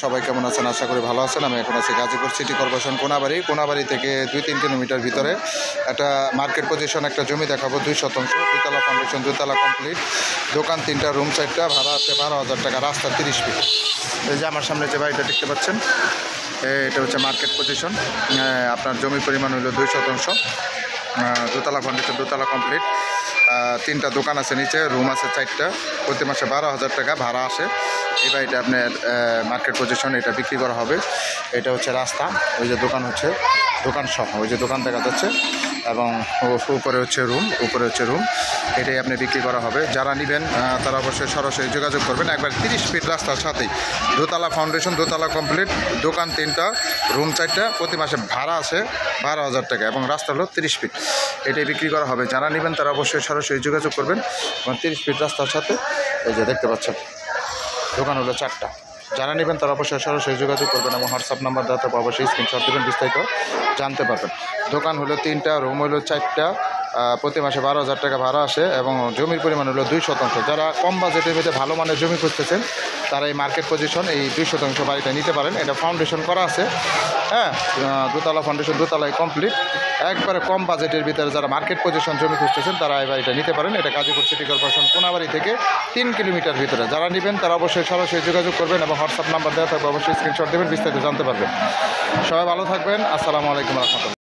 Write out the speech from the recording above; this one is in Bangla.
সবাই কেমন আছেন? আশা করি ভালো আছেন। আমি এখন আছি গাজীপুর সিটি কর্পোরেশন কোনাবাড়ি থেকে 2-3 কিলোমিটার ভিতরে একটা মার্কেট পজিশন একটা জমি দেখাবো। 2 শতাংশ, 2 তলা ফাউন্ডেশন, 2 তলা কমপ্লিট, দোকান 3টা, রুম 4টা, ভাড়া আছে 12,000 টাকা, রাস্তা 30 ফিট। এই যে আমার সামনে যে বাড়িটা দেখতে পাচ্ছেন, এটা হচ্ছে মার্কেট পজিশন। আপনার জমির পরিমাণ হলো 2 শতাংশ, 2 তলা ফাউন্ডেশন, 2 তলা কমপ্লিট, 3টা দোকান আছে, নিচে রুম আছে 4টা, প্রতি মাসে 12,000 টাকা ভাড়া আসে। এই বাড়িটা আপনার মার্কেট পজিশন, এটা বিক্রি করা হবে। এটা হচ্ছে রাস্তা, ওই যে দোকান হচ্ছে, দোকান সহ ওই যে দোকান দেখা যাচ্ছে, এবং উপরে হচ্ছে রুম, এটাই আপনি বিক্রি করা হবে। যারা নেবেন তারা অবশ্যই সরাসরি যোগাযোগ করবেন। একবার 30 ফিট রাস্তার সাথেই, 2 তলা ফাউন্ডেশন, 2 তলা কমপ্লিট, দোকান 3টা, রুম 4টা, প্রতি মাসে ভাড়া আছে 12,000 টাকা, এবং রাস্তা হলো 30 ফিট। এটাই বিক্রি করা হবে। যারা নেবেন তারা অবশ্যই সরাসরি যোগাযোগ করবেন। এবং 30 ফিট রাস্তার সাথে এই যে দেখতে পাচ্ছেন, দোকান হলো 4টা। যারা নেবেন তারা অবশ্যই সরাসরি যোগাযোগ করবেন, এবং হোয়াটসঅ্যাপ নাম্বার দেওয়া থাকবে, অবশ্যই স্ক্রিনশট দেবেন, বিস্তারিত জানতে পারবেন। দোকান হলো 3টা, রুম হলো 4টা, প্রতি মাসে 12,000 টাকা ভাড়া আসে, এবং জমির পরিমাণ হলো 2 শতাংশ। যারা কম বাজেটের মধ্যে ভালো মানের জমি খুঁজতেছেন তারা এই মার্কেট পজিশন, এই 2 শতাংশ বাড়িটা নিতে পারেন। এটা ফাউন্ডেশন করা আছে, 2 তলা ফাউন্ডেশন, 2 তলায় কমপ্লিট। একবারে কম বাজেটের ভিতরে যারা মার্কেট পজিশন জমি খুঁজতেছেন তারা এই বাড়িটা নিতে পারেন। এটা গাজীপুর সিটি কর্পোরেশন কোনাবাড়ি থেকে 3 কিলোমিটার ভিতরে। যারা নেবেন তারা অবশ্যই সরাসরি যোগাযোগ করবেন, এবং হোয়াটসঅ্যাপ নাম্বার দেওয়া থাকবে, অবশ্যই স্ক্রিনশট দেবেন, বিস্তারিত জানতে পারবেন। সবাই ভালো থাকবেন। আসসালামু আলাইকুম রহমতুল্লাহ।